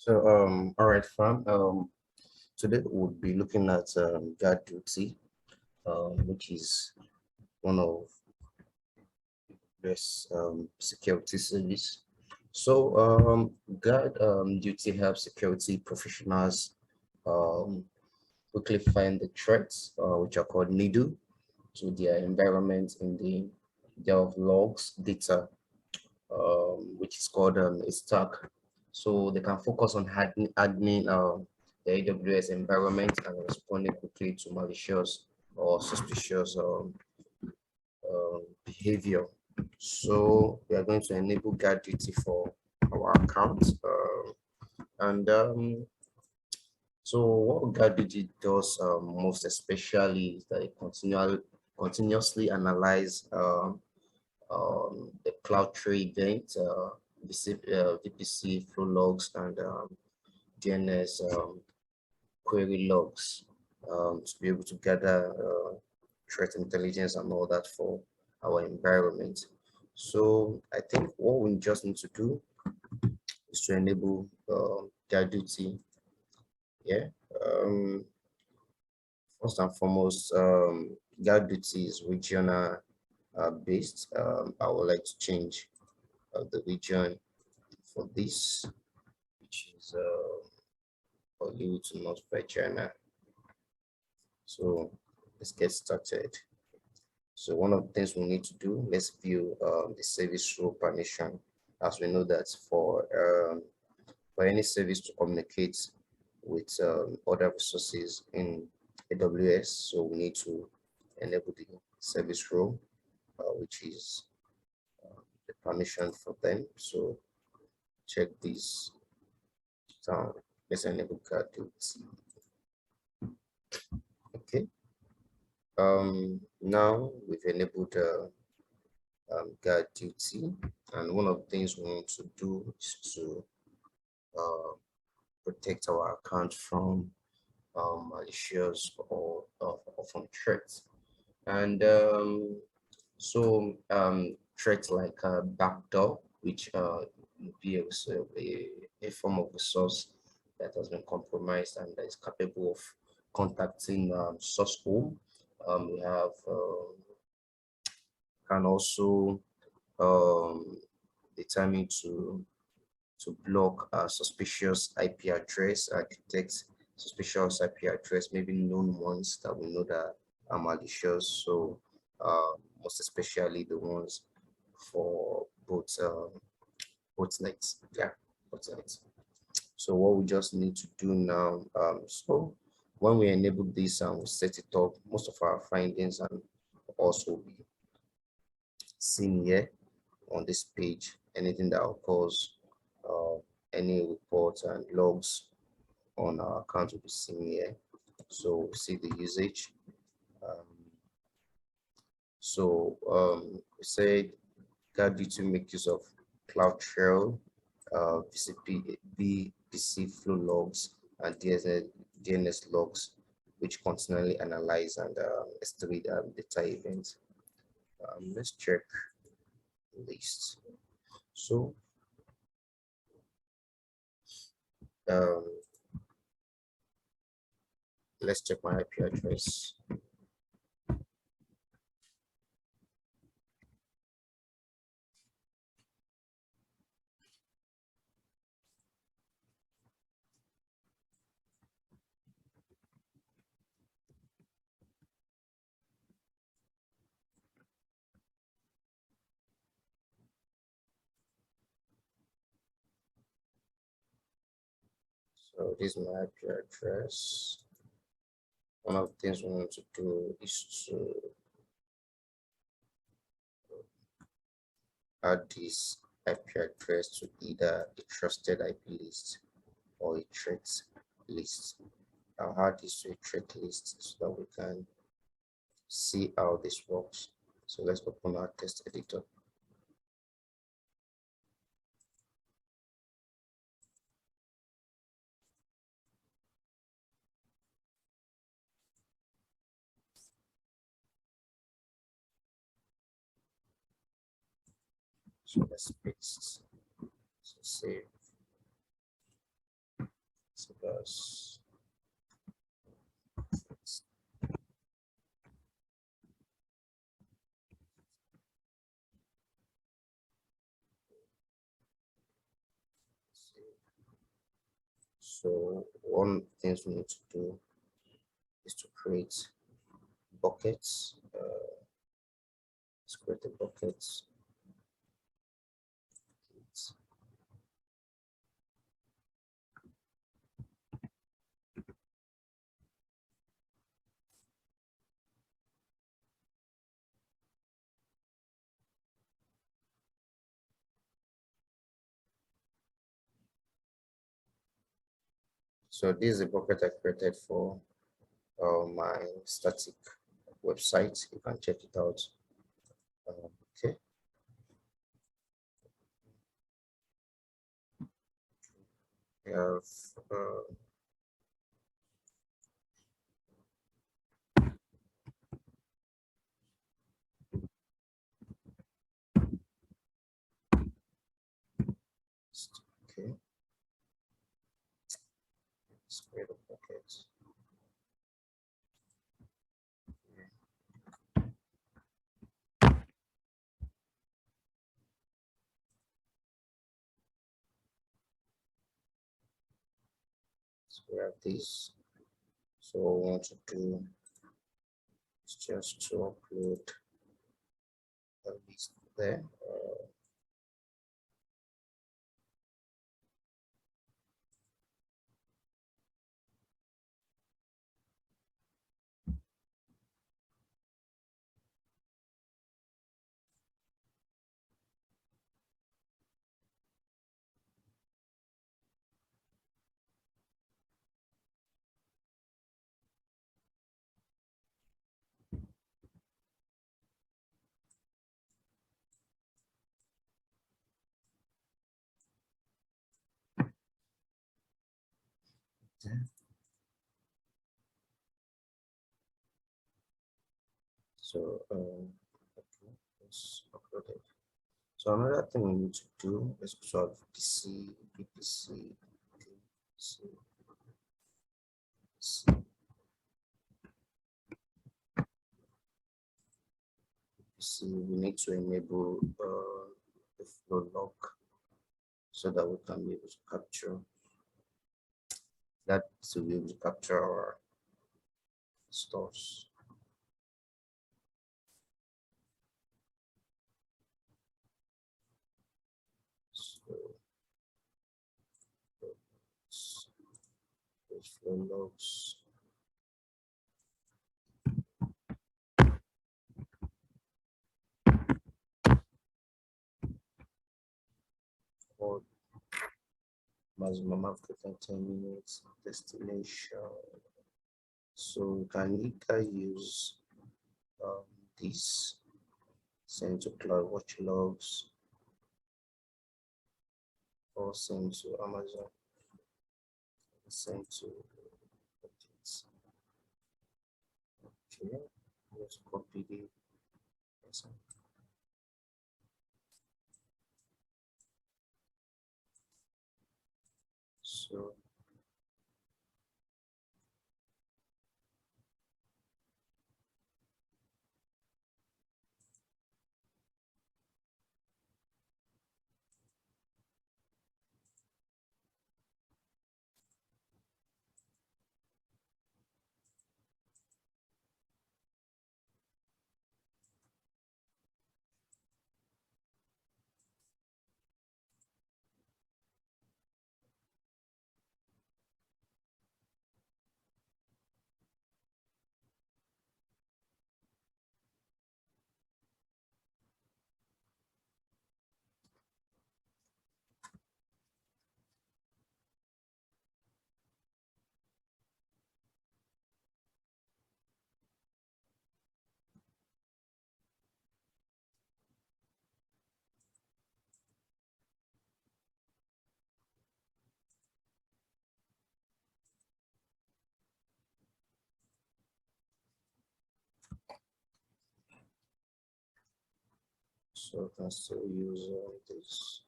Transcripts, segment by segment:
All right, fam. Today we'll be looking at GuardDuty, which is one of best security service. Guard Duty helps security professionals quickly find the threats, which are called NIDU, to their environment in the Delve logs data, which is called a stack. So they can focus on hardening the AWS environment and responding quickly to malicious or suspicious behavior. So we are going to enable guard duty for our account. And so what guard duty does most especially is that it continuously analyze the CloudTree event, VPC flow logs, and DNS query logs to be able to gather threat intelligence and all that for our environment. So I think what we just need to do is to enable guard duty. Yeah. First and foremost, guard duty is regional based. I would like to change the region for this, which is Hollywood to North Virginia. So let's get started. So one of the things we need to do, let's view the service role permission, as we know that for any service to communicate with other resources in AWS, so we need to enable the service role, which is the permission for them. So check this down. Let's enable GuardDuty. Okay. Now we've enabled GuardDuty, and one of the things we want to do is to protect our account from malicious or from threats. And threats like backdoor, which would be a form of resource that has been compromised and that is capable of contacting source home. We have can also determine to block suspicious IP address, detect suspicious IP address, maybe known ones that we know that are malicious. So most especially the ones for botnets. Yeah, botnets. So what we just need to do now, so when we enable this and we set it up, most of our findings and also be seen here on this page. Anything that occurs, any reports and logs on our account will be seen here. So we see the usage. We said GuardDuty make use of CloudTrail, VPC flow logs, and DNS logs, which continually analyze and estimate data events. Let's check list. So let's check my IP address. So this is my IP address. One of the things we want to do is to add this IP address to either a trusted IP list or a threat list. I'll add this to a threat list so that we can see how this works. So let's open our test editor. So let's paste. So save. Plus so one thing we need to do is to create buckets. Let's create the buckets. So this is a bucket I created for my static website. You can check it out. Okay. We have okay. Let's create a bucket. So we have this. So what I want to do is just to upload a list there. So okay, let's upload it. So another thing we need to do is solve PC, VPC, PC, PC. We need to enable the flow log so that we can be able to capture that, to be able to capture our stores. So flow logs. Or maximum after 10 minutes destination. So we can either use this, send to CloudWatch logs, or send to Amazon, send to updates. Okay, let's copy the person. So so I can still use this.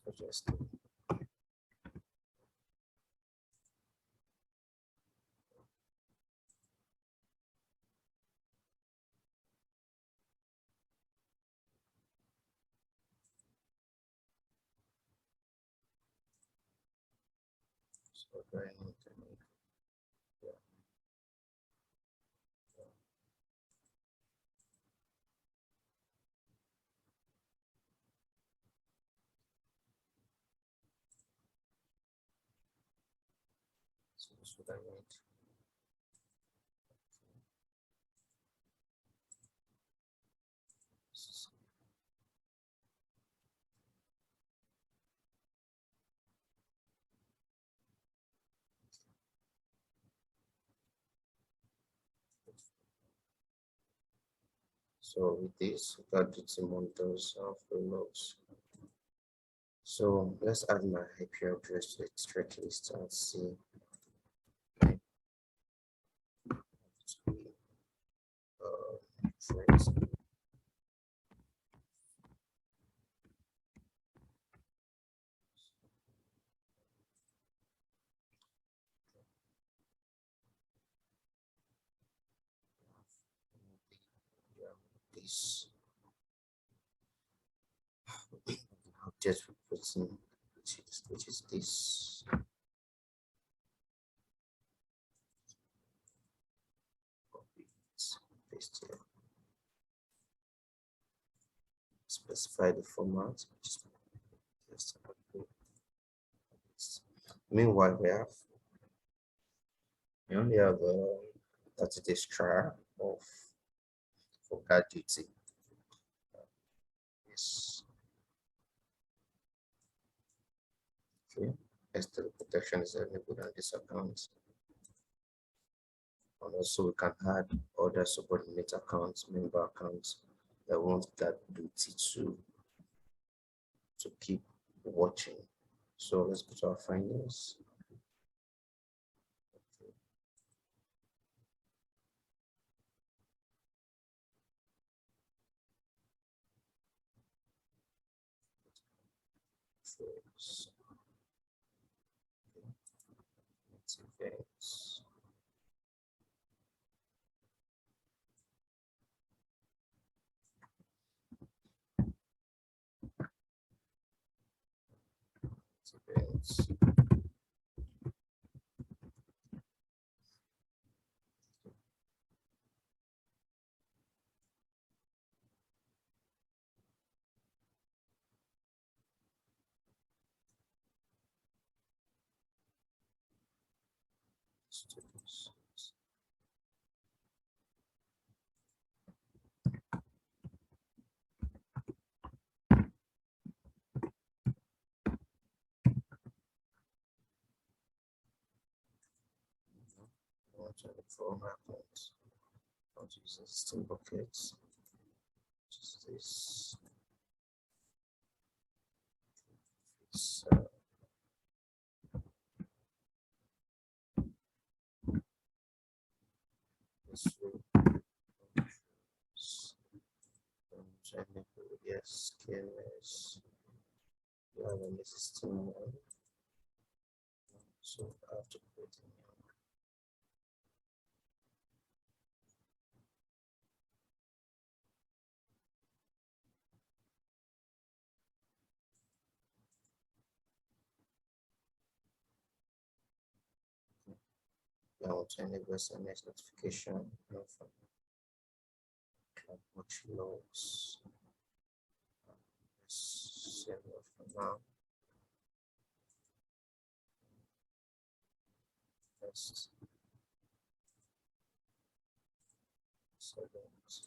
suggest. So do I need to make, yeah. So this is what I need. So with this, GuardDuty monitors the logs. So let's add my IP address to the threat list and see. Friends. This object replacing, which is this. Copy it, paste here. Specify the format. Meanwhile, we only have 30 days trial of for GuardDuty. Yes. Okay. External protection is enabled on this account. And also we can add other subordinate accounts, member accounts that want GuardDuty to keep watching. So let's go to our findings. Events. Events. Students. Form accounts. I'll use existing buckets. Just this. This yes, KMS. You have an existing one. So I have to put in now to enable SMS notification from watch logs. Save it for now. Test. Settings.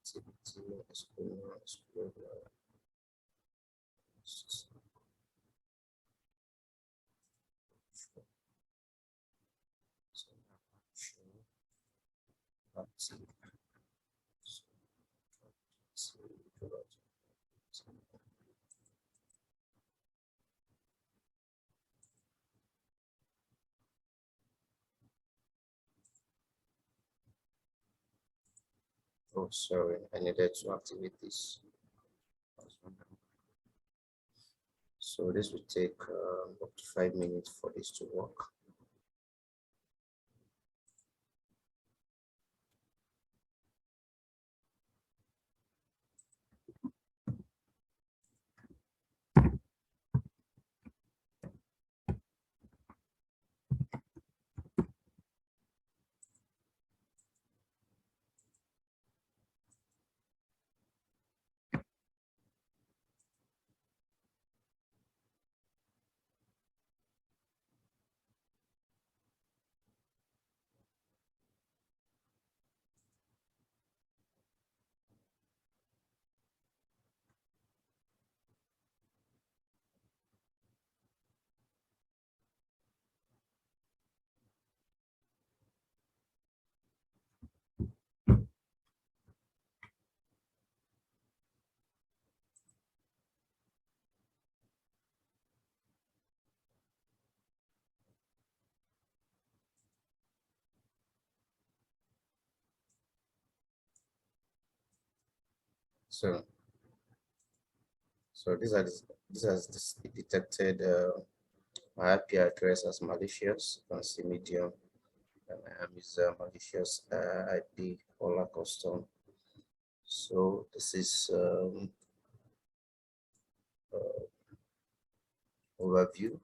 activity, explorer. Oh, sorry, I needed to activate this. So this will take up to 5 minutes for this to work. So, this has detected my IP address as malicious. You can see medium, and I am is malicious IP or custom. So this is overview.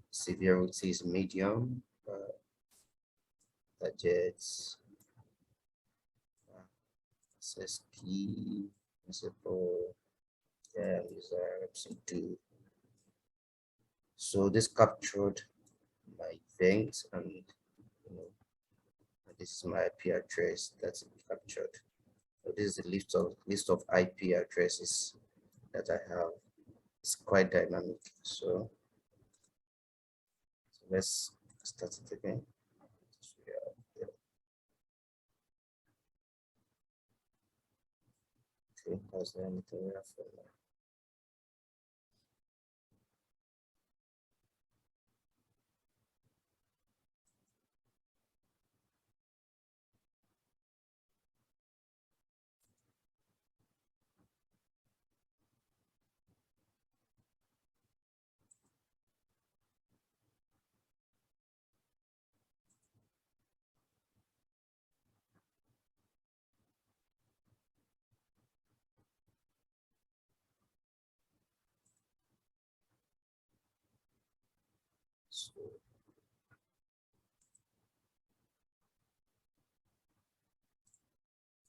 Severity is medium. Gadgets, access key, principal, yeah, user representative. So this captured my event, and you know, this is my IP address that's captured. So this is the list of IP addresses that I have. It's quite dynamic. So let's start it again. Okay, is there anything we have for now? So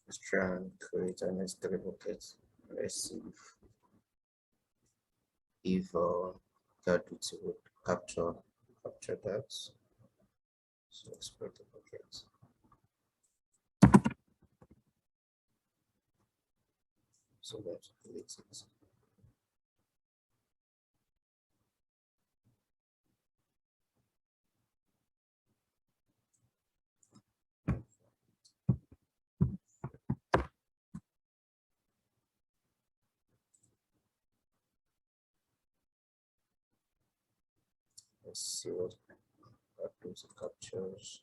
let's try and create an S3 bucket. Let's see if GuardDuty would capture that. So export the bucket. So let's delete it. Let's see what GuardDuty captures.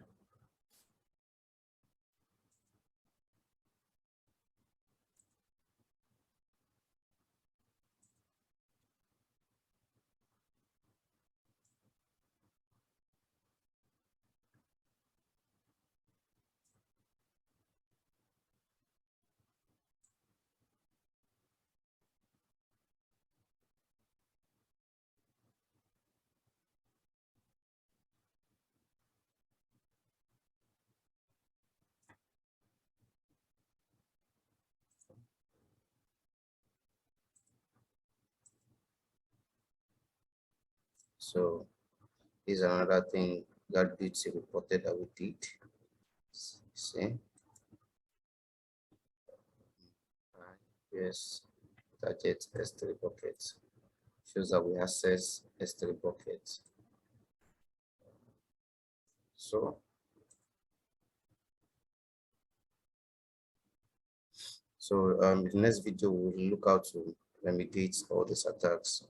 So is another thing GuardDuty reported that we did. See, Yes, target S3 bucket shows that we access S3 bucket. So in the next video we'll look how to remediate all these attacks.